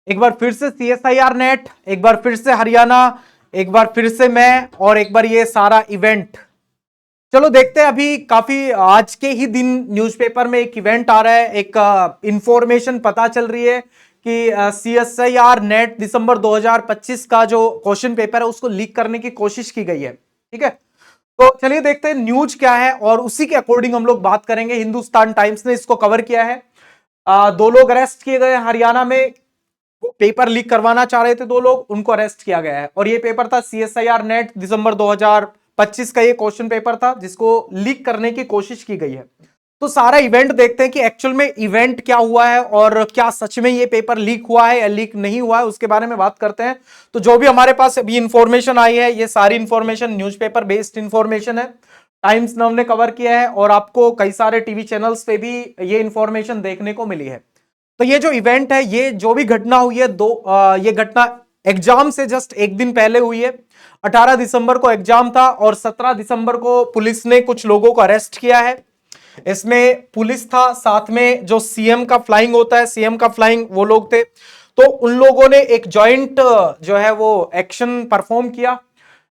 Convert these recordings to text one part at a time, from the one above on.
एक बार फिर से CSIR नेट, एक बार फिर से हरियाणा, एक बार फिर से मैं, और एक बार ये सारा इवेंट। चलो देखते हैं, अभी काफी आज के ही दिन न्यूज़पेपर में एक इवेंट आ रहा है, एक इंफॉर्मेशन पता चल रही है कि CSIR नेट दिसंबर 2025 का जो क्वेश्चन पेपर है उसको लीक करने की कोशिश की गई है। ठीक है, तो चलिए देखते हैं न्यूज क्या है और उसी के अकॉर्डिंग हम लोग बात करेंगे। हिंदुस्तान टाइम्स ने इसको कवर किया है। दो लोग अरेस्ट किए गए हरियाणा में, वो पेपर लीक करवाना चाह रहे थे, दो लोग, उनको अरेस्ट किया गया है। और ये पेपर था CSIR नेट दिसंबर 2025 का, ये क्वेश्चन पेपर था जिसको लीक करने की कोशिश की गई है। तो सारा इवेंट देखते हैं कि एक्चुअल में इवेंट क्या हुआ है और क्या सच में ये पेपर लीक हुआ है या लीक नहीं हुआ है, उसके बारे में बात करते हैं। तो जो भी हमारे पास अभी इंफॉर्मेशन आई है, ये सारी इंफॉर्मेशन न्यूज़पेपर बेस्ड इंफॉर्मेशन है। टाइम्स नाउ ने कवर किया है और आपको कई सारे टीवी चैनल्स पे भी ये इंफॉर्मेशन देखने को मिली है। तो ये जो इवेंट है, ये जो भी घटना हुई है, ये घटना एग्जाम से जस्ट एक दिन पहले हुई है। 18 दिसंबर को एग्जाम था और 17 दिसंबर को पुलिस ने कुछ लोगों को अरेस्ट किया है। इसमें पुलिस था, साथ में जो सीएम का फ्लाइंग होता है, सीएम का फ्लाइंग वो लोग थे। तो उन लोगों ने एक जॉइंट जो है वो एक्शन परफॉर्म किया।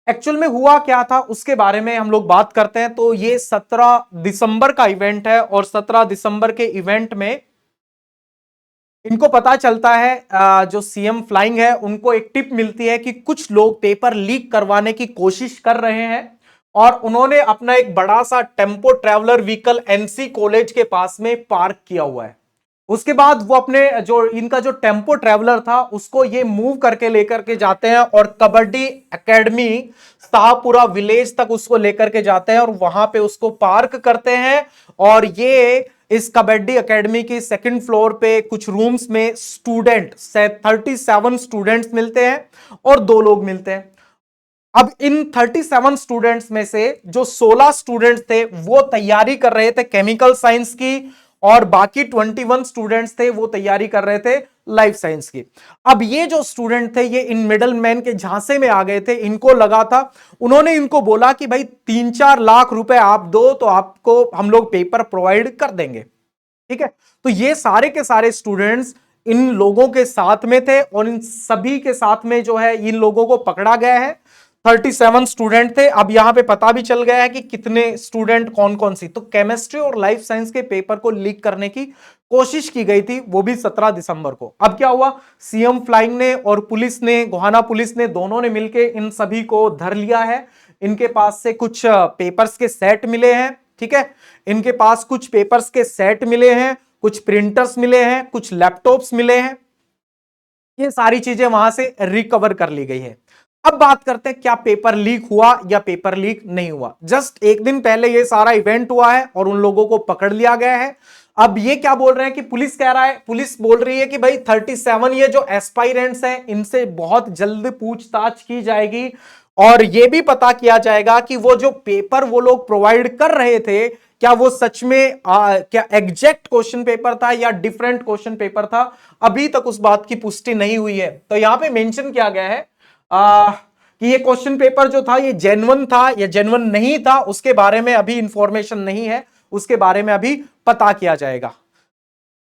एक्चुअल में हुआ क्या था उसके बारे में हम लोग बात करते हैं। तो ये 17 दिसंबर का इवेंट है और 17 दिसंबर के इवेंट में इनको पता चलता है, जो सीएम फ्लाइंग है उनको एक टिप मिलती है कि कुछ लोग पेपर लीक करवाने की कोशिश कर रहे हैं और उन्होंने अपना एक बड़ा सा tempo traveller vehicle NC college के पास में पार्क किया हुआ है। उसके बाद वो अपने जो इनका जो टेम्पो ट्रैवलर था उसको ये मूव करके लेकर के जाते हैं और कबड्डी एकेडमी शाहपुरा विलेज तक उसको लेकर के जाते हैं और वहां पे उसको पार्क करते हैं। और ये इस कबड्डी एकेडमी की सेकंड फ्लोर पे कुछ रूम्स में स्टूडेंट 37 स्टूडेंट्स मिलते हैं और दो लोग मिलते हैं। अब इन 37 स्टूडेंट्स में से जो 16 स्टूडेंट्स थे वो तैयारी कर रहे थे केमिकल साइंस की और बाकी 21 स्टूडेंट्स थे वो तैयारी कर रहे थे लाइफ साइंस की। अब ये जो स्टूडेंट थे ये इन मिडल मैन के झांसे में आ गए थे। इनको लगा था, उन्होंने इनको बोला कि भाई 3-4 लाख रुपए आप दो तो आपको हम लोग पेपर प्रोवाइड कर देंगे। ठीक है, तो ये सारे के सारे स्टूडेंट्स इन लोगों के साथ में थे और इन सभी के साथ में जो है इन लोगों को पकड़ा गया है। 37 स्टूडेंट थे। अब यहां पे पता भी चल गया है कि कितने स्टूडेंट कौन कौन सी। तो केमिस्ट्री और लाइफ साइंस के पेपर को लीक करने की कोशिश की गई थी, वो भी 17 दिसंबर को। अब क्या हुआ, सीएम फ्लाइंग ने और पुलिस ने, गोहाना पुलिस ने, दोनों ने मिलकर इन सभी को धर लिया है। इनके पास से कुछ पेपर्स के सेट मिले हैं। ठीक है, इनके पास कुछ पेपर्स के सेट मिले हैं, कुछ प्रिंटर्स मिले हैं, कुछ लैपटॉप्स मिले हैं। ये सारी चीजें वहां से रिकवर कर ली गई है। अब बात करते हैं क्या पेपर लीक हुआ या पेपर लीक नहीं हुआ। जस्ट एक दिन पहले ये सारा इवेंट हुआ है और उन लोगों को पकड़ लिया गया है। अब ये क्या बोल रहे हैं कि पुलिस कह रहा है, पुलिस बोल रही है कि भाई 37 ये जो एस्पायरेंट्स हैं इनसे बहुत जल्द पूछताछ की जाएगी और ये भी पता किया जाएगा कि वो जो पेपर वो लोग प्रोवाइड कर रहे थे क्या वो सच में क्या एग्जैक्ट क्वेश्चन पेपर था या डिफरेंट क्वेश्चन पेपर था। अभी तक उस बात की पुष्टि नहीं हुई है। तो यहां पे मेंशन किया गया है कि ये क्वेश्चन पेपर जो था ये जेन्युइन था या जेन्युइन नहीं था, उसके बारे में अभी इंफॉर्मेशन नहीं है, उसके बारे में अभी पता किया जाएगा।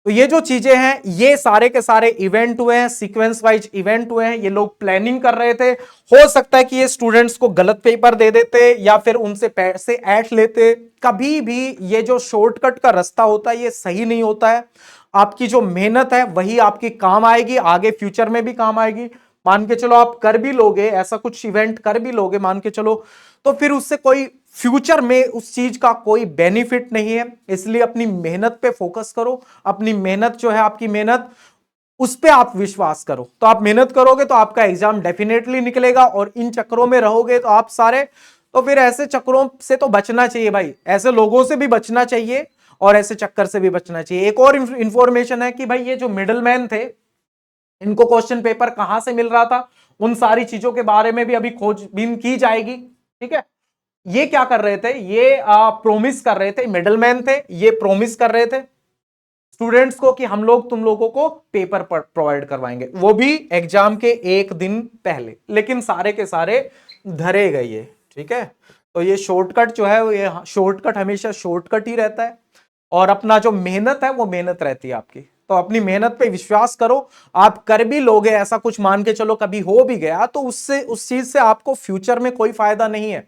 तो ये जो चीजें हैं ये सारे के सारे इवेंट हुए हैं, सीक्वेंस वाइज इवेंट हुए हैं। ये लोग प्लानिंग कर रहे थे। हो सकता है कि ये स्टूडेंट्स को गलत पेपर दे देते या फिर उनसे पैसे ऐंठ लेते। कभी भी ये जो शॉर्टकट का रास्ता होता है ये सही नहीं होता है। आपकी जो मेहनत है वही आपकी काम आएगी, आगे फ्यूचर में भी काम आएगी। मान के चलो आप कर भी लोगे, ऐसा कुछ इवेंट कर भी लोगे मान के चलो, तो फिर उससे कोई फ्यूचर में उस चीज का कोई बेनिफिट नहीं है। इसलिए अपनी मेहनत पे फोकस करो। अपनी मेहनत जो है, आपकी मेहनत, उस पे आप विश्वास करो। तो आप मेहनत करोगे तो आपका एग्जाम डेफिनेटली निकलेगा। और इन चक्करों में रहोगे तो आप सारे, तो फिर ऐसे चक्करों से तो बचना चाहिए भाई, ऐसे लोगों से भी बचना चाहिए और ऐसे चक्कर से भी बचना चाहिए। एक और इंफॉर्मेशन है कि भाई ये जो मिडल मैन थे इनको क्वेश्चन पेपर कहां से मिल रहा था, उन सारी चीजों के बारे में भी अभी खोजबीन की जाएगी। ठीक है, ये क्या कर रहे थे, ये प्रोमिस कर रहे थे, मिडलमैन थे, ये प्रोमिस कर रहे थे स्टूडेंट्स को कि हम लोग तुम लोगों को पेपर प्रोवाइड करवाएंगे, वो भी एग्जाम के एक दिन पहले। लेकिन सारे के सारे धरे गए ये। ठीक है, तो ये शॉर्टकट जो है, ये शॉर्टकट हमेशा शॉर्टकट ही रहता है और अपना जो मेहनत है वो मेहनत रहती है आपकी। तो अपनी मेहनत पे विश्वास करो, आप कर भी लोगे, ऐसा कुछ मान के चलो कभी हो भी गया तो उससे उस चीज से आपको फ्यूचर में कोई फायदा नहीं है,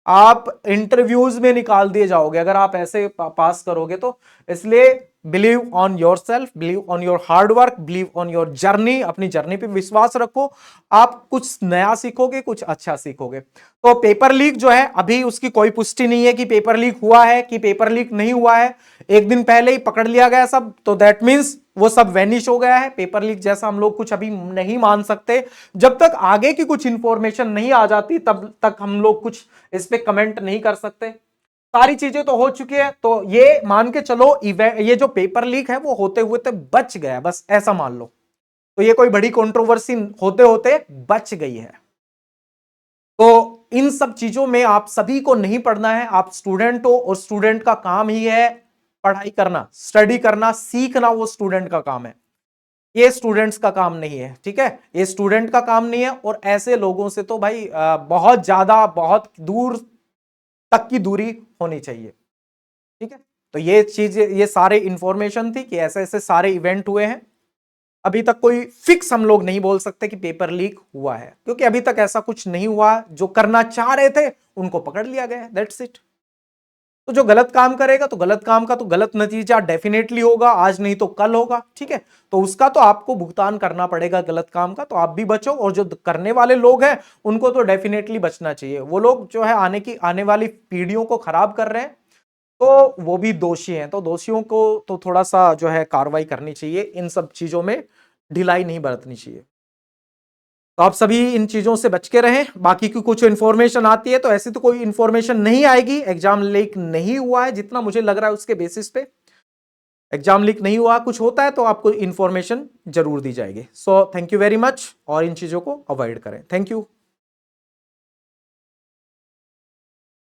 आप इंटरव्यूज में निकाल दिए जाओगे अगर आप ऐसे पास करोगे तो। इसलिए believe on your self, believe on your hard work, believe on your journey, अपनी जर्नी पे विश्वास रखो, आप कुछ नया सीखोगे, कुछ अच्छा सीखोगे। तो पेपर लीक जो है अभी उसकी कोई पुष्टि नहीं है कि पेपर लीक हुआ है कि पेपर लीक नहीं हुआ है, एक दिन पहले ही पकड़ लिया गया सब, तो दैट मीन्स वो सब वैनिश हो गया है। पेपर लीक जैसा हम लोग कुछ अभी नहीं मान सकते, जब तक आगे की कुछ इंफॉर्मेशन नहीं आ जाती तब तक हम लोग कुछ इस पे कमेंट नहीं कर सकते। सारी चीजें तो हो चुकी है, तो ये मान के चलो ये जो पेपर लीक है वो होते हुए तो बच गया, बस ऐसा मान लो। तो ये कोई बड़ी कंट्रोवर्सी होते होते बच गई है। तो इन सब चीजों में आप सभी को नहीं पढ़ना है, आप स्टूडेंट हो और स्टूडेंट का काम ही है पढ़ाई करना, स्टडी करना, सीखना, वो स्टूडेंट का काम है, ये स्टूडेंट्स का काम नहीं है। ठीक है, ये स्टूडेंट का काम नहीं है, और ऐसे लोगों से तो भाई बहुत ज्यादा, बहुत दूर तक की दूरी होनी चाहिए। ठीक है, तो ये चीज, ये सारे इंफॉर्मेशन थी कि ऐसे ऐसे सारे इवेंट हुए हैं। अभी तक कोई फिक्स हम लोग नहीं बोल सकते कि पेपर लीक हुआ है, क्योंकि अभी तक ऐसा कुछ नहीं हुआ, जो करना चाह रहे थे उनको पकड़ लिया गया, दैट्स इट। तो जो गलत काम करेगा तो गलत काम का तो गलत नतीजा डेफिनेटली होगा, आज नहीं तो कल होगा। ठीक है, तो उसका तो आपको भुगतान करना पड़ेगा गलत काम का, तो आप भी बचो, और जो करने वाले लोग हैं उनको तो डेफिनेटली बचना चाहिए। वो लोग जो है आने वाली पीढ़ियों को खराब कर रहे हैं, तो वो भी दोषी हैं, तो दोषियों को तो थोड़ा सा जो है कार्रवाई करनी चाहिए, इन सब चीजों में ढिलाई नहीं बरतनी चाहिए। तो आप सभी इन चीजों से बच के रहें। बाकी की कुछ इंफॉर्मेशन आती है तो ऐसी तो कोई इंफॉर्मेशन नहीं आएगी, एग्जाम लीक नहीं हुआ है जितना मुझे लग रहा है, उसके बेसिस पे एग्जाम लीक नहीं हुआ, कुछ होता है तो आपको इंफॉर्मेशन जरूर दी जाएगी। So thank you very much, और इन चीजों को अवॉइड करें। Thank you.